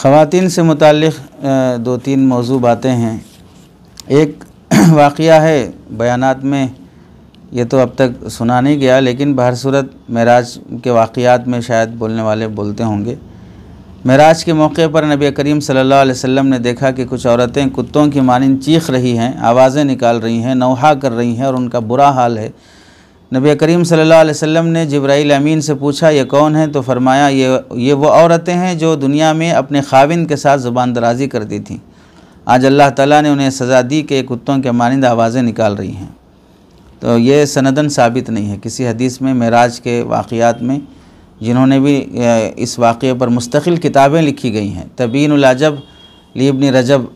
ख़वातीन से मुताल्लिक़ दो तीन मौजू बातें हैं। एक वाक़या है बयानात में, ये तो अब तक सुना नहीं गया, लेकिन बहर सूरत मेराज के वाक़यात में शायद बोलने वाले बोलते होंगे। मेराज के मौके पर नबी करीम सल्लल्लाहु अलैहि वसल्लम ने देखा कि कुछ औरतें कुत्तों की मानिंद चीख रही हैं, आवाज़ें निकाल रही हैं, नौहा कर रही हैं और उनका बुरा हाल है। नबी करीम सल्लल्लाहु अलैहि वसल्लम ने जिब्राईल अमीन से पूछा, ये कौन है? तो फरमाया ये वो औरतें हैं जो दुनिया में अपने खाविन के साथ ज़ुबान दराज़ी करती थीं। आज अल्लाह ताला ने उन्हें सज़ा दी कि कुत्तों के मानिंद आवाज़ें निकाल रही हैं। तो ये सनदन साबित नहीं है। किसी हदीस में मेराज के वाक़यात में जिन्होंने भी इस वाक़े पर मुस्तकिल किताबें लिखी गई हैं, तबीनुल अजब इब्न रजब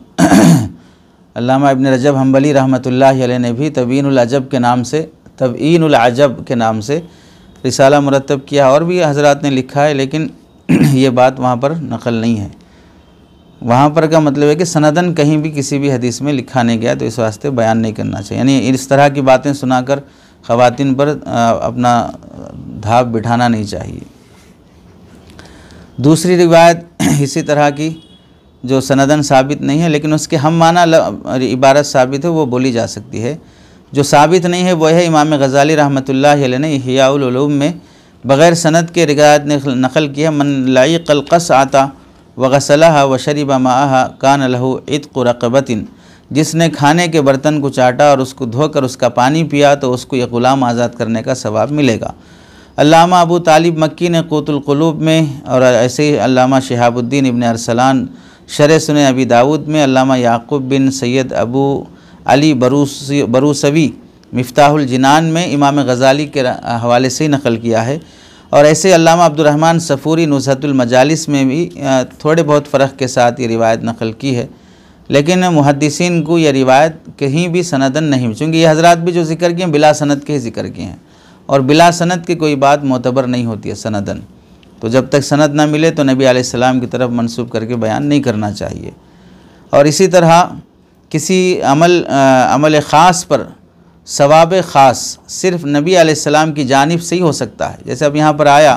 अल्लामा इब्न रजब हम्बली रहमतुल्लाहि अलैह ने भी तबीनुल अजब के नाम से, तबीनुल अजब के नाम से रिसाला मुरतब किया, और भी हज़रात ने लिखा है, लेकिन ये बात वहाँ पर नकल नहीं है। वहाँ पर का मतलब है कि सनदन कहीं भी किसी भी हदीस में लिखा नहीं गया, तो इस वास्ते बयान नहीं करना चाहिए। यानी इस तरह की बातें सुनाकर ख़वातीन पर अपना धाप बिठाना नहीं चाहिए। दूसरी रिवायत इसी तरह की जो सनदन साबित नहीं है, लेकिन उसके हम माना इबारत साबित है, वो बोली जा सकती है। जो साबित नहीं है वो है इमाम गज़ाली रहमतुल्लाहि अलैह ने इह्याउल उलूम में बग़ैर सनद के रिवायत ने नक़ल की है, मन लाइक़ल क़स्अता व गसलहा व शरिबा माहा कान लहू इत्क़ु रक़बतिन, जिसने खाने के बर्तन को चाटा और उसको धोकर उसका पानी पिया तो उसको ये ग़ुलाम आज़ाद करने का सवाब मिलेगा। अल्लामा अबू तालिब मक्की ने क़ूतुल क़ुलूब में, और ऐसे ही अल्लामा शिहाबुद्दीन इब्न अरसलान शरह सुने अबी दाऊद में, अल्लामा याक़ूब बिन सैयद अबू अली बरूसवी मिफ्ताहुल जिनान में इमाम गज़ाली के हवाले से ही नक़ल किया है। और ऐसे अल्लामा अब्दुर्रहमान सफ़ूरी नुज़हतुल मजालिस में भी थोड़े बहुत फ़र्क के साथ ये रिवायत नक़ल की है, लेकिन मुहद्दिसीन को यह रिवायत कहीं भी सनदन नहीं, चूँकि ये हज़रात भी जो ज़िक्र किए हैं बिला सनद के ही ज़िक्र किए हैं, और बिला सनद की कोई बात मोतबर नहीं होती है सनदन। तो जब तक सनद ना मिले तो नबी अलैहिस्सलाम की तरफ मंसूब करके बयान नहीं करना चाहिए। और इसी तरह किसी अमल ख़ास पर सवाब ख़ास सिर्फ़ नबी अलैहिस्सलाम की जानिब से ही हो सकता है। जैसे अब यहाँ पर आया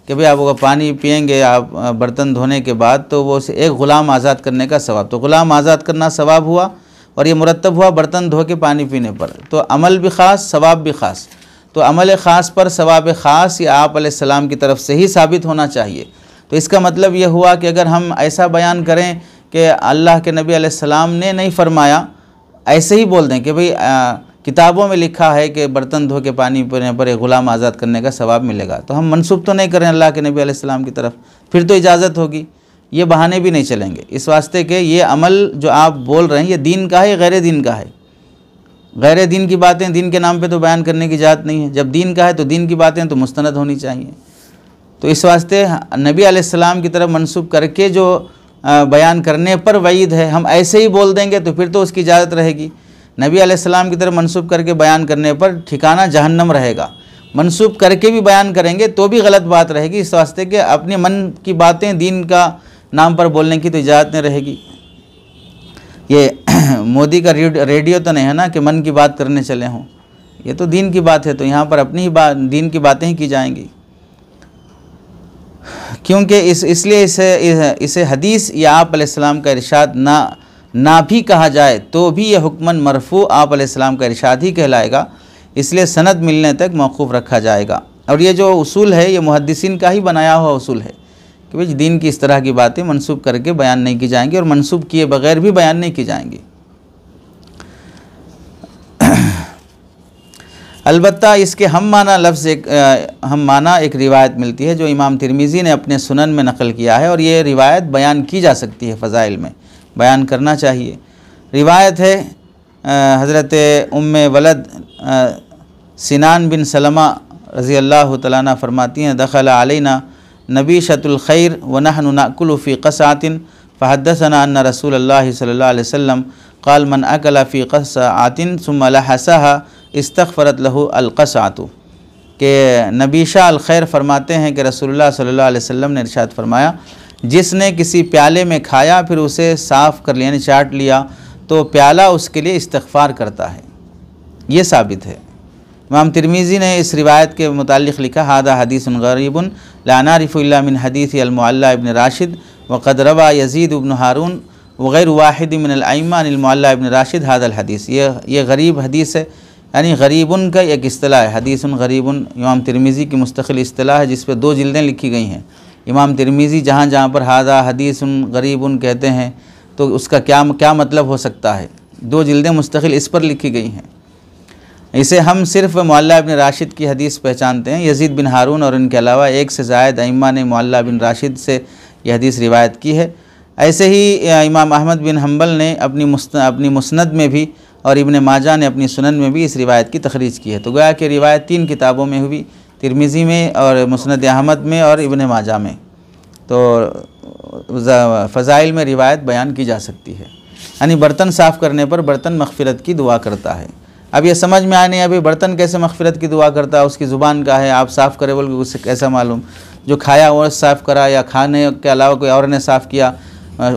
कि भाई आप अगर पानी पिएंगे आप बर्तन धोने के बाद, तो वो एक ग़ुलाम आज़ाद करने का सवाब, तो ग़ुलाम आज़ाद करना सवाब हुआ और ये मुरतब हुआ बर्तन धो के पानी पीने पर, तो अमल भी ख़ास सवाब भी ख़ास। तो अमल ख़ास पर सवाब ख़ास या आप अलैहिस्सलाम की तरफ से ही साबित होना चाहिए। तो इसका मतलब यह हुआ कि अगर हम ऐसा बयान करें कि अल्लाह के नबी अलैहिस्सलाम ने नहीं फरमाया, ऐसे ही बोल दें कि भाई किताबों में लिखा है कि बर्तन धो के पानी पीने पर एक ग़ुलाम आज़ाद करने का सवाब मिलेगा, तो हम मनसूब तो नहीं करें अल्लाह के नबी अलैहिस्सलाम की तरफ, फिर तो इजाज़त होगी। ये बहाने भी नहीं चलेंगे, इस वास्ते कि ये अमल जो आप बोल रहे हैं ये दीन का है, गैर दीन का है। गैर दीन की बातें दीन के नाम पे तो बयान करने की इजाज़त नहीं है। जब दीन का है तो दीन की बातें तो मुस्तनद होनी चाहिए। तो इस वास्ते नबी अलैहिस्सलाम की तरफ मंसूब करके जो बयान करने पर वईद है, हम ऐसे ही बोल देंगे तो फिर तो उसकी इजाज़त रहेगी। नबी अलैहिस्सलाम की तरफ मंसूब करके बयान करने पर ठिकाना जहन्नम रहेगा। मंसूब करके भी बयान करेंगे तो भी गलत बात रहेगी, इस वास्ते कि अपने मन की बातें दीन का नाम पर बोलने की तो इजाज़त नहीं रहेगी। ये मोदी का रेडियो तो नहीं है ना कि मन की बात करने चले हों, ये तो दीन की बात है, तो यहाँ पर अपनी ही बात दीन की बातें ही की जाएंगी। क्योंकि इसलिए इसे हदीस या आप अलैहिस्सलाम का इरशाद ना भी कहा जाए तो भी यह हुक्मन मरफू आप अलैहिस्सलाम का इरशाद ही कहलाएगा, इसलिए सनद मिलने तक मौकूफ़ रखा जाएगा। और ये जो उसूल है ये मुहद्दिसीन का ही बनाया हुआ उसूल है कि भाई दीन की इस तरह की बातें मंसूब करके बयान नहीं की जाएंगी और मंसूब किए बगैर भी बयान नहीं की जाएंगी। अलबत्ता इसके हम माना लफ्ज़ हम माना एक रिवायत मिलती है जो इमाम तिरमिज़ी ने अपने सुनन में नक़ल किया है, और ये रिवायत बयान की जा सकती है, फ़ज़ाइल में बयान करना चाहिए। रिवायत है हज़रत उम्मे वलद सिनान बिन सलमा रज़ी अल्लाह तआला अन्हा फरमाती हैं, दखल अलैना नबीशतुल खैर व नहनु नाकुलु फ़ी क़सअतिन फ़हद्दसना अन्ना रसूलल्लाह सल्लल्लाहु अलैहि वसल्लम क़ाल मन अकला फ़ी क़सअतिन सुम्मा लहसहा इस्तग़फ़रत लहु अल-क़सअतु, के नबीशा अल खैर फरमाते हैं कि रसूलुल्लाह सल्लल्लाहु अलैहि वसल्लम ने इरशाद फरमाया, जिसने किसी प्याले में खाया फिर उसे साफ़ कर लिया, यानी चाट लिया, तो प्याला उसके लिए इस्तग़फ़ार करता है। ये साबित है। इमाम तिरमिज़ी ने इस रिवायत के मुतालिक़ लिखा, हादा हदीसुन गरीबुन ला नारिफु इल्ला मिन हदीस अल-मुअल्ला इब्न राशिद वक़द रवा यज़ीद इब्न हारून वग़ैर वाहिद मिन अल-अइम्मा अनिल मुअल्ला इब्न राशिद हादल हदीस। ये गरीब हदीस है, यानी गरीबुन का एक इस्तिलाह है। हदीसुन गरीबुन इमाम तिरमिज़ी की मुस्तकिल इस्तिलाह है, जिस पर 2 जिल्दें लिखी गई हैं। इमाम तिरमिज़ी जहाँ जहाँ पर हादा हदीसुन गरीबुन कहते हैं तो उसका क्या मतलब हो सकता है, 2 जिल्दें मुस्तकिल इस पर लिखी गई हैं। इसे हम सिर्फ़ मुअल्ला इब्न राशिद की हदीस पहचानते हैं। यज़ीद बिन हारून और इनके अलावा 1 से ज़ायद अइम्मा ने मुअल्ला बिन राशिद से यह हदीस रिवायत की है। ऐसे ही इमाम अहमद बिन हम्बल ने अपनी मुस्नद में भी और इब्न माजा ने अपनी सुनन में भी इस रिवायत की तखरीज की है। तो गोया कि रिवायत 3 किताबों में हुई, तिरमिज़ी में और मुस्नद अहमद में और इब्न माजा में। तो फ़ज़ाइल में रिवायत बयान की जा सकती है। यानी बर्तन साफ़ करने पर बर्तन मग़फ़िरत की दुआ करता है। अब ये समझ में आने अभी बर्तन कैसे मग़फ़िरत की दुआ करता है, उसकी ज़ुबान का है, आप साफ़ करे बोल के उससे कैसा मालूम। जो खाया वो साफ़ करा या खाने के अलावा कोई और ने साफ़ किया,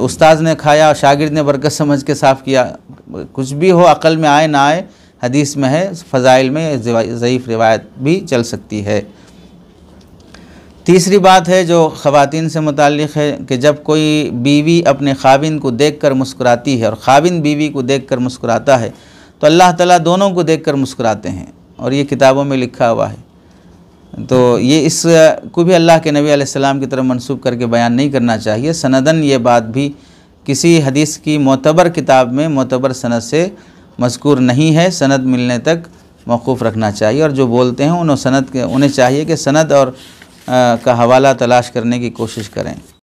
उस्ताद ने खाया शागिर्द ने बरकत समझ के साफ़ किया, कुछ भी हो, अक़ल में आए ना आए, हदीस में है, फ़ज़ाइल में ज़ईफ़ रिवायत भी चल सकती है। तीसरी बात है जो ख़वातीन से मुताल्लिक़ है कि जब कोई बीवी अपने ख़ाविन को देखकर मुस्कुराती है और ख़ाविन बीवी को देखकर मुस्कुराता है तो अल्लाह ताला दोनों को देखकर मुस्कुराते हैं, और ये किताबों में लिखा हुआ है। तो ये इस को भी अल्लाह के नबी अलैहिस्सलाम की तरफ मंसूब करके बयान नहीं करना चाहिए। सनदन ये बात भी किसी हदीस की मोतबर किताब में मोतबर सनद से मज़कूर नहीं है, सनद मिलने तक मौक़ूफ़ रखना चाहिए। और जो बोलते हैं उन्हें चाहिए कि सनद और का हवाला तलाश करने की कोशिश करें।